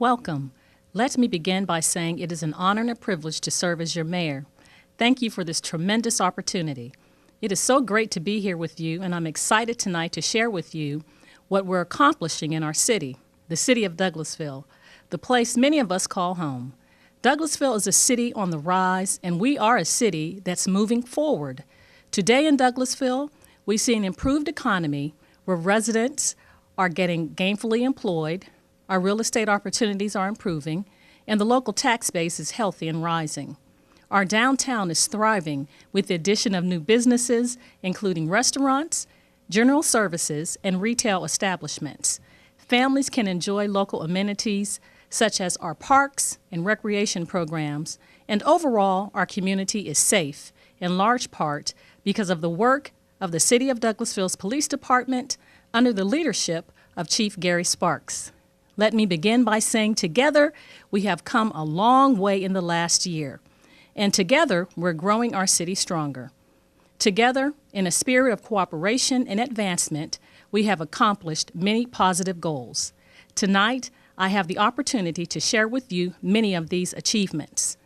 Welcome. Let me begin by saying it is an honor and a privilege to serve as your mayor. Thank you for this tremendous opportunity. It is so great to be here with you, and I'm excited tonight to share with you what we're accomplishing in our city, the city of Douglasville, the place many of us call home. Douglasville is a city on the rise, and we are a city that's moving forward. Today in Douglasville, we see an improved economy where residents are getting gainfully employed, our real estate opportunities are improving, and the local tax base is healthy and rising. Our downtown is thriving with the addition of new businesses, including restaurants, general services, and retail establishments. Families can enjoy local amenities such as our parks and recreation programs, and overall, our community is safe, in large part because of the work of the City of Douglasville's Police Department under the leadership of Chief Gary Sparks. Let me begin by saying together, we have come a long way in the last year, and together, we're growing our city stronger. Together, in a spirit of cooperation and advancement, we have accomplished many positive goals. Tonight, I have the opportunity to share with you many of these achievements.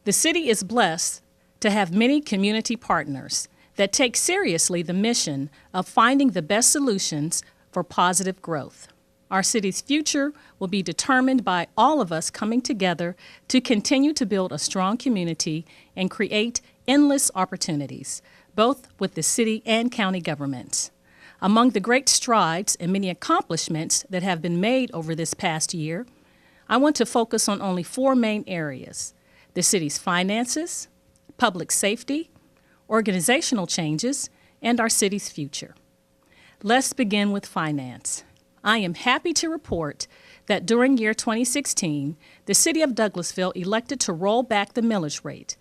The city is blessed to have many community partners that take seriously the mission of finding the best solutions for positive growth. Our city's future will be determined by all of us coming together to continue to build a strong community and create endless opportunities, both with the city and county governments. Among the great strides and many accomplishments that have been made over this past year, I want to focus on only four main areas: the city's finances, public safety, organizational changes, and our city's future. Let's begin with finance. I am happy to report that during year 2016, the City of Douglasville elected to roll back the millage rate.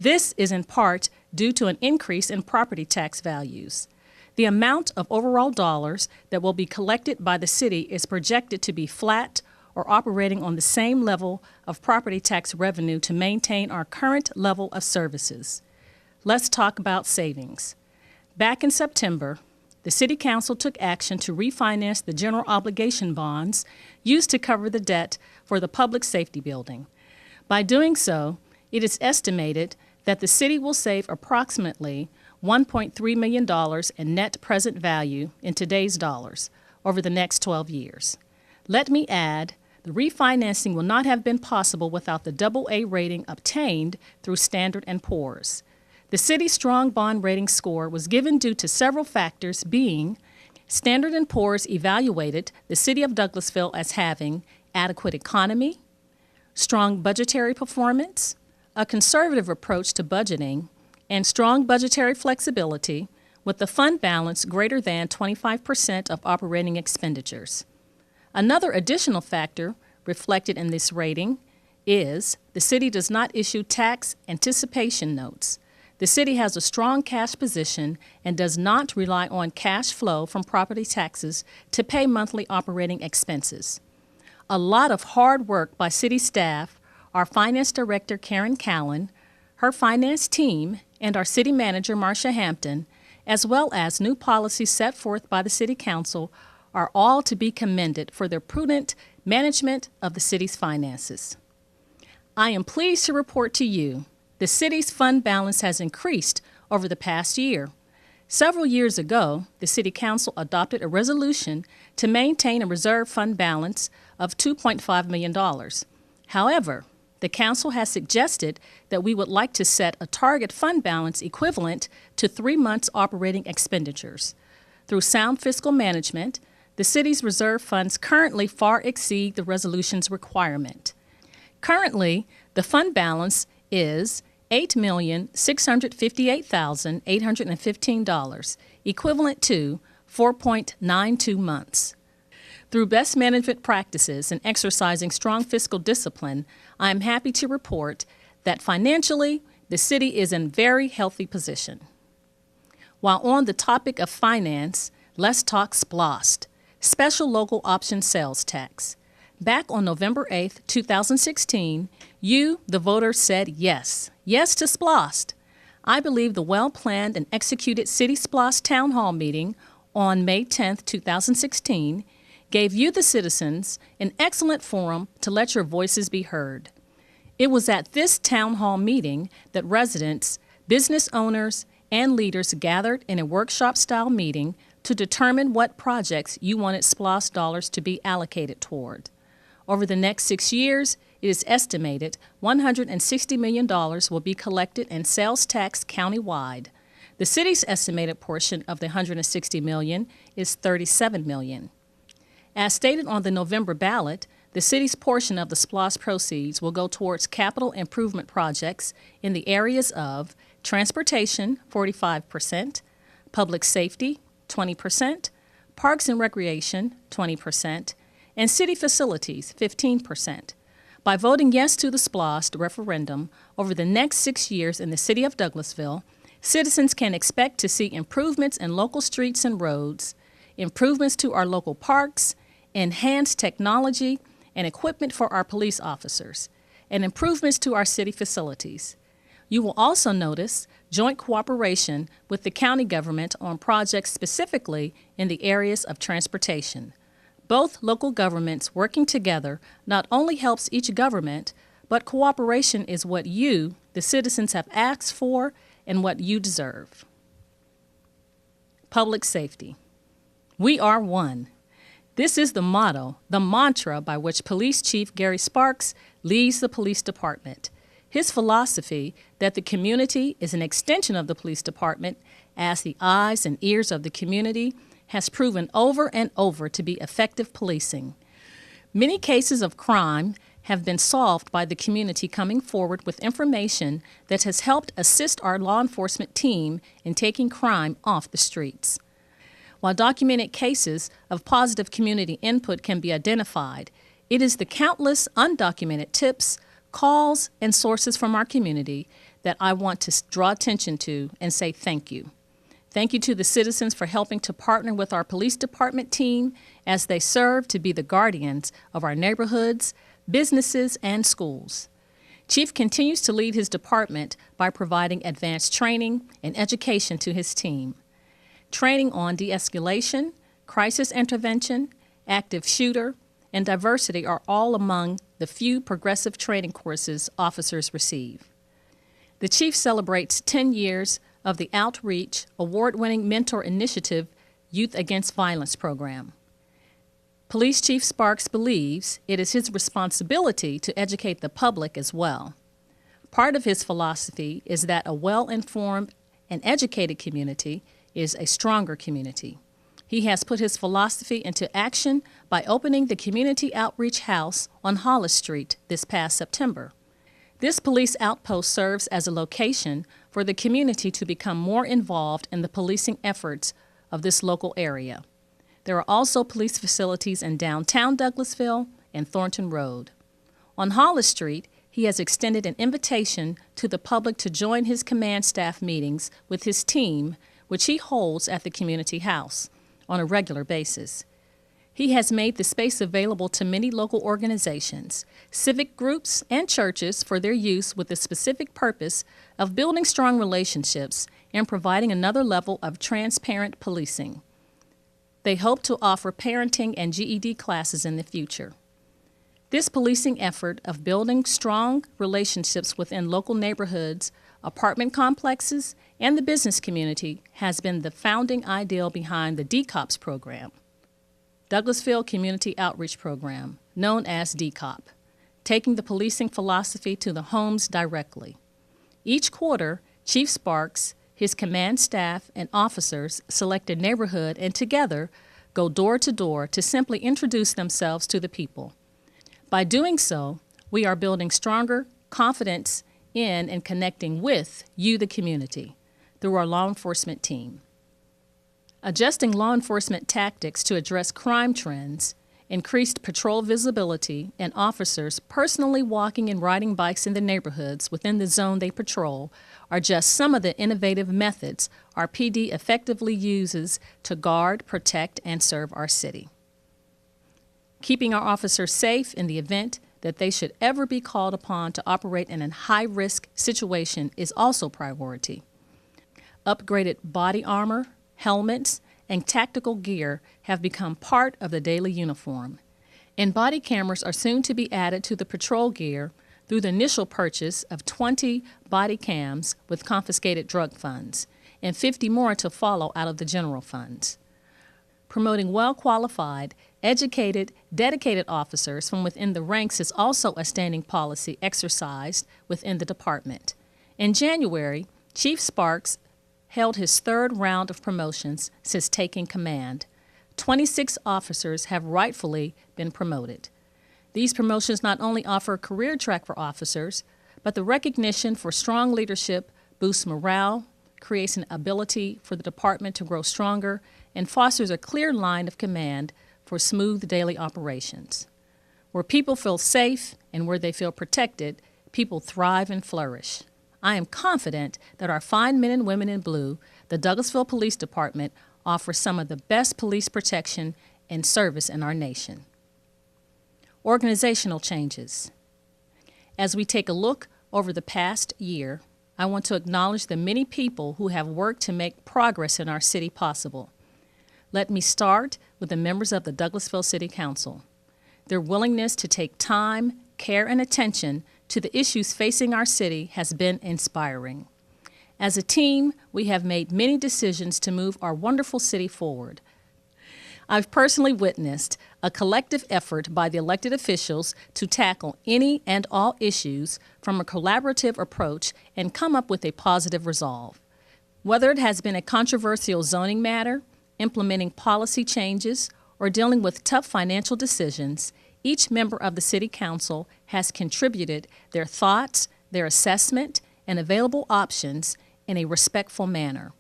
This is in part due to an increase in property tax values. The amount of overall dollars that will be collected by the city is projected to be flat or operating on the same level of property tax revenue to maintain our current level of services. Let's talk about savings. Back in September, the City Council took action to refinance the general obligation bonds used to cover the debt for the public safety building. By doing so, it is estimated that the city will save approximately $1.3 million in net present value in today's dollars over the next 12 years. Let me add, the refinancing will not have been possible without the AA rating obtained through Standard & Poor's. The city's strong bond rating score was given due to several factors, being Standard & Poor's evaluated the City of Douglasville as having adequate economy, strong budgetary performance, a conservative approach to budgeting, and strong budgetary flexibility with a fund balance greater than 25% of operating expenditures. Another additional factor reflected in this rating is the city does not issue tax anticipation notes. The city has a strong cash position and does not rely on cash flow from property taxes to pay monthly operating expenses. A lot of hard work by city staff, our finance director Karen Callan, her finance team, and our city manager Marcia Hampton, as well as new policies set forth by the City Council, are all to be commended for their prudent management of the city's finances. I am pleased to report to you the city's fund balance has increased over the past year. Several years ago, the City Council adopted a resolution to maintain a reserve fund balance of $2.5 million. However, the Council has suggested that we would like to set a target fund balance equivalent to 3 months' operating expenditures. Through sound fiscal management, the city's reserve funds currently far exceed the resolution's requirement. Currently, the fund balance is $8,658,815, equivalent to 4.92 months. Through best management practices and exercising strong fiscal discipline, I am happy to report that financially, the city is in very healthy position. While on the topic of finance, let's talk SPLOST, Special Local Option Sales Tax. Back on November 8, 2016, you, the voters, said yes to SPLOST. I believe the well-planned and executed City SPLOST Town Hall meeting on May 10, 2016, gave you, the citizens, an excellent forum to let your voices be heard. It was at this town hall meeting that residents, business owners, and leaders gathered in a workshop-style meeting to determine what projects you wanted SPLOST dollars to be allocated toward. Over the next 6 years, it is estimated $160 million will be collected in sales tax countywide. The city's estimated portion of the $160 million is $37 million. As stated on the November ballot, the city's portion of the SPLOST proceeds will go towards capital improvement projects in the areas of transportation, 45%, public safety, 20%, parks and recreation, 20%, and city facilities, 15%. By voting yes to the SPLOST referendum over the next 6 years in the city of Douglasville, citizens can expect to see improvements in local streets and roads, improvements to our local parks, enhanced technology and equipment for our police officers, and improvements to our city facilities. You will also notice joint cooperation with the county government on projects specifically in the areas of transportation. Both local governments working together not only helps each government, but cooperation is what you, the citizens, have asked for and what you deserve. Public safety. We are one. This is the motto, the mantra by which Police Chief Gary Sparks leads the police department. His philosophy that the community is an extension of the police department as the eyes and ears of the community has proven over and over to be effective policing. Many cases of crime have been solved by the community coming forward with information that has helped assist our law enforcement team in taking crime off the streets. While documented cases of positive community input can be identified, it is the countless undocumented tips, calls, and sources from our community that I want to draw attention to and say thank you. Thank you to the citizens for helping to partner with our police department team as they serve to be the guardians of our neighborhoods, businesses, and schools. Chief continues to lead his department by providing advanced training and education to his team. Training on de-escalation, crisis intervention, active shooter, and diversity are all among the few progressive training courses officers receive. The Chief celebrates 10 years of the Outreach, award-winning mentor initiative Youth Against Violence program. Police Chief Sparks believes it is his responsibility to educate the public as well. Part of his philosophy is that a well-informed and educated community is a stronger community. He has put his philosophy into action by opening the Community Outreach House on Hollis Street this past September. This police outpost serves as a location for the community to become more involved in the policing efforts of this local area. There are also police facilities in downtown Douglasville and Thornton Road. On Hollis Street, he has extended an invitation to the public to join his command staff meetings with his team, which he holds at the community house on a regular basis. He has made the space available to many local organizations, civic groups, and churches for their use with the specific purpose of building strong relationships and providing another level of transparent policing. They hope to offer parenting and GED classes in the future. This policing effort of building strong relationships within local neighborhoods, apartment complexes, and the business community has been the founding ideal behind the DCOPS program, Douglasville Community Outreach Program, known as DCOP, taking the policing philosophy to the homes directly. Each quarter, Chief Sparks, his command staff, and officers select a neighborhood and together go door to door to simply introduce themselves to the people. By doing so, we are building stronger confidence in and connecting with you, the community, through our law enforcement team. Adjusting law enforcement tactics to address crime trends, increased patrol visibility, and officers personally walking and riding bikes in the neighborhoods within the zone they patrol are just some of the innovative methods our PD effectively uses to guard, protect, and serve our city. Keeping our officers safe in the event that they should ever be called upon to operate in a high-risk situation is also priority. Upgraded body armor, helmets, and tactical gear have become part of the daily uniform. And body cameras are soon to be added to the patrol gear through the initial purchase of 20 body cams with confiscated drug funds, and 50 more to follow out of the general funds. Promoting well-qualified, educated, dedicated officers from within the ranks is also a standing policy exercised within the department. In January, Chief Sparks held his third round of promotions since taking command. 26 officers have rightfully been promoted. These promotions not only offer a career track for officers, but the recognition for strong leadership boosts morale, creates an ability for the department to grow stronger, and fosters a clear line of command for smooth daily operations. Where people feel safe and where they feel protected, people thrive and flourish. I am confident that our fine men and women in blue, the Douglasville Police Department, offers some of the best police protection and service in our nation. Organizational changes. As we take a look over the past year, I want to acknowledge the many people who have worked to make progress in our city possible. Let me start with the members of the Douglasville City Council. Their willingness to take time, care, and attention to the issues facing our city has been inspiring. As a team, we have made many decisions to move our wonderful city forward. I've personally witnessed a collective effort by the elected officials to tackle any and all issues from a collaborative approach and come up with a positive resolve. Whether it has been a controversial zoning matter, implementing policy changes, or dealing with tough financial decisions, each member of the City Council has contributed their thoughts, their assessment, and available options in a respectful manner,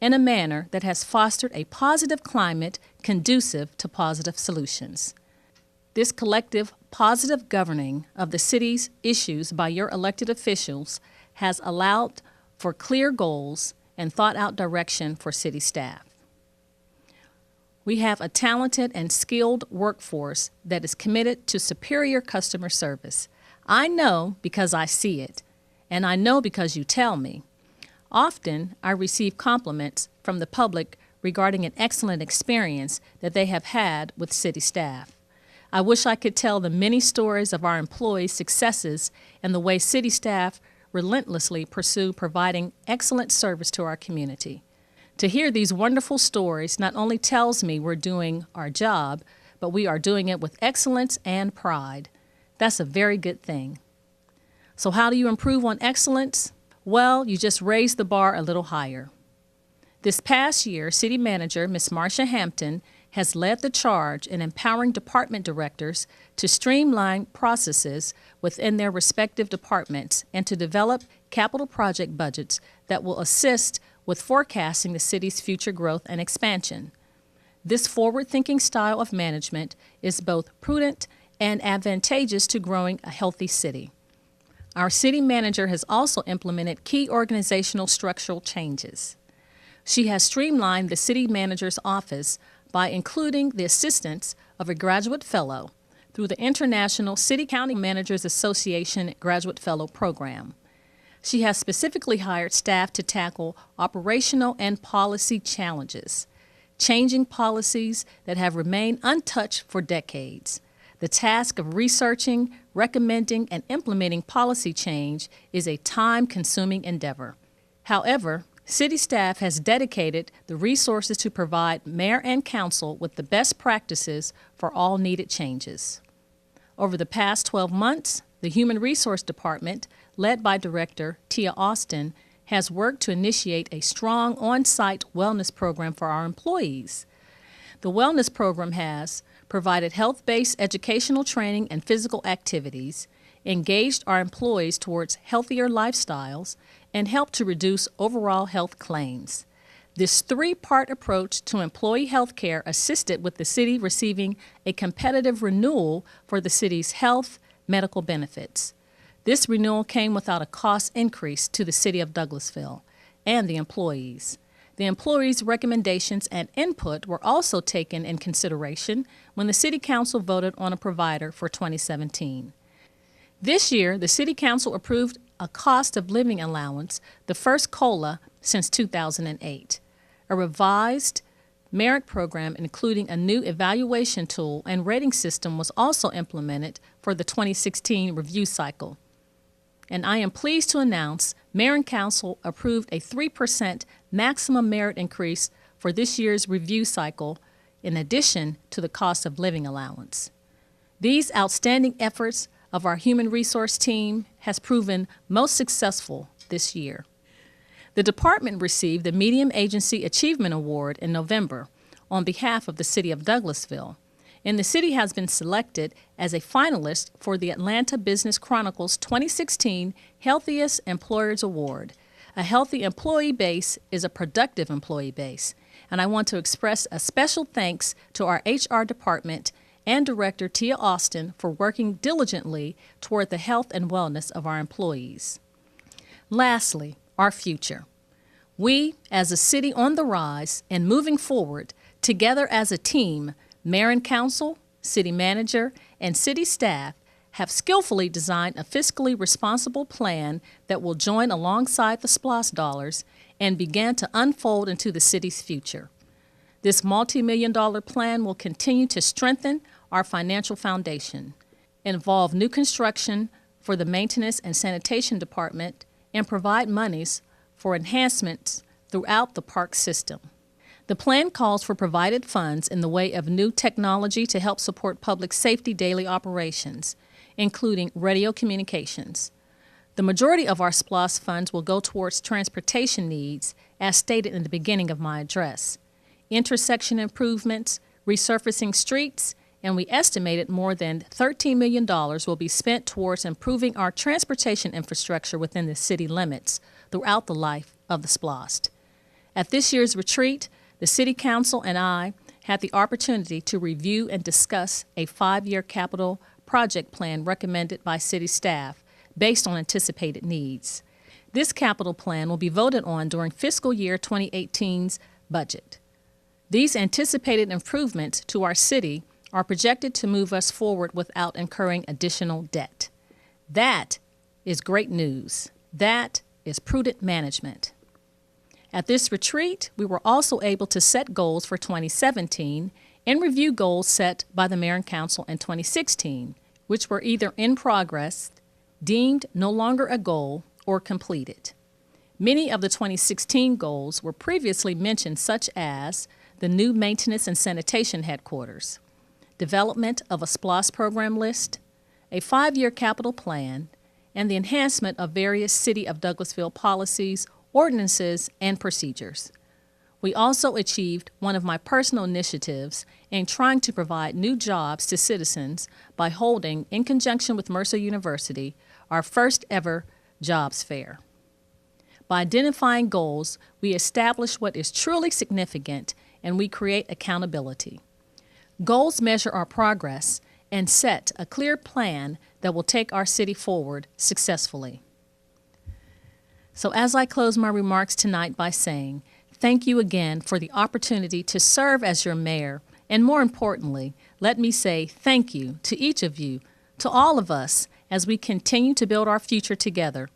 in a manner that has fostered a positive climate conducive to positive solutions. This collective positive governing of the city's issues by your elected officials has allowed for clear goals and thought-out direction for city staff. We have a talented and skilled workforce that is committed to superior customer service. I know because I see it, and I know because you tell me. Often, I receive compliments from the public regarding an excellent experience that they have had with city staff. I wish I could tell the many stories of our employees' successes and the way city staff relentlessly pursue providing excellent service to our community. To hear these wonderful stories not only tells me we're doing our job, but we are doing it with excellence and pride. That's a very good thing. So how do you improve on excellence? Well, you just raise the bar a little higher. This past year, City Manager Ms. Marcia Hampton has led the charge in empowering department directors to streamline processes within their respective departments and to develop capital project budgets that will assist with forecasting the city's future growth and expansion. This forward-thinking style of management is both prudent and advantageous to growing a healthy city. Our city manager has also implemented key organizational structural changes. She has streamlined the city manager's office by including the assistance of a graduate fellow through the International City County Managers Association Graduate Fellow Program. She has specifically hired staff to tackle operational and policy challenges, changing policies that have remained untouched for decades. The task of researching, recommending, and implementing policy change is a time-consuming endeavor. However, city staff has dedicated the resources to provide mayor and council with the best practices for all needed changes. Over the past 12 months, the Human Resource Department, led by Director Tia Austin, has worked to initiate a strong on-site wellness program for our employees. The wellness program has provided health-based educational training and physical activities, engaged our employees towards healthier lifestyles, and helped to reduce overall health claims. This three-part approach to employee health care assisted with the city receiving a competitive renewal for the city's health medical benefits. This renewal came without a cost increase to the city of Douglasville and the employees. The employees' recommendations and input were also taken in consideration when the City Council voted on a provider for 2017. This year, the City Council approved a cost of living allowance, the first COLA since 2008. A revised merit program, including a new evaluation tool and rating system, was also implemented for the 2016 review cycle. And I am pleased to announce Mayor and Council approved a 3% maximum merit increase for this year's review cycle, in addition to the cost of living allowance. These outstanding efforts of our human resource team has proven most successful this year. The department received the Medium Agency Achievement Award in November on behalf of the City of Douglasville, and the city has been selected as a finalist for the Atlanta Business Chronicle's 2016 Healthiest Employers Award. A healthy employee base is a productive employee base, and I want to express a special thanks to our HR department and Director Tia Austin for working diligently toward the health and wellness of our employees. Lastly, our future. We, as a city on the rise and moving forward, together as a team, Mayor and Council, City Manager, and City staff have skillfully designed a fiscally responsible plan that will join alongside the SPLOST dollars and begin to unfold into the city's future. This multi-million-dollar plan will continue to strengthen our financial foundation, involve new construction for the Maintenance and Sanitation Department, and provide monies for enhancements throughout the park system. The plan calls for provided funds in the way of new technology to help support public safety daily operations, including radio communications. The majority of our SPLOST funds will go towards transportation needs, as stated in the beginning of my address, intersection improvements, resurfacing streets, and we estimated more than $13 million will be spent towards improving our transportation infrastructure within the city limits throughout the life of the SPLOST. At this year's retreat, the City Council and I had the opportunity to review and discuss a 5-year capital project plan recommended by city staff based on anticipated needs. This capital plan will be voted on during fiscal year 2018's budget. These anticipated improvements to our city are projected to move us forward without incurring additional debt. That is great news. That is prudent management. At this retreat, we were also able to set goals for 2017 and review goals set by the Mayor and Council in 2016, which were either in progress, deemed no longer a goal, or completed. Many of the 2016 goals were previously mentioned, such as the new Maintenance and Sanitation Headquarters, development of a SPLOST program list, a 5-year capital plan, and the enhancement of various City of Douglasville policies, ordinances, and procedures. We also achieved one of my personal initiatives in trying to provide new jobs to citizens by holding, in conjunction with Mercer University, our first ever jobs fair. By identifying goals, we establish what is truly significant and we create accountability. Goals measure our progress and set a clear plan that will take our city forward successfully. So as I close my remarks tonight by saying, thank you again for the opportunity to serve as your mayor, and more importantly, let me say thank you to each of you, to all of us, as we continue to build our future together.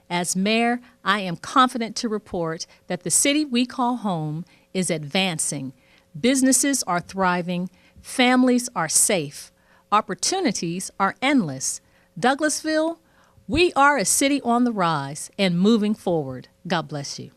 As mayor, I am confident to report that the city we call home is advancing. Businesses are thriving, families are safe, opportunities are endless. Douglasville, we are a city on the rise and moving forward. God bless you.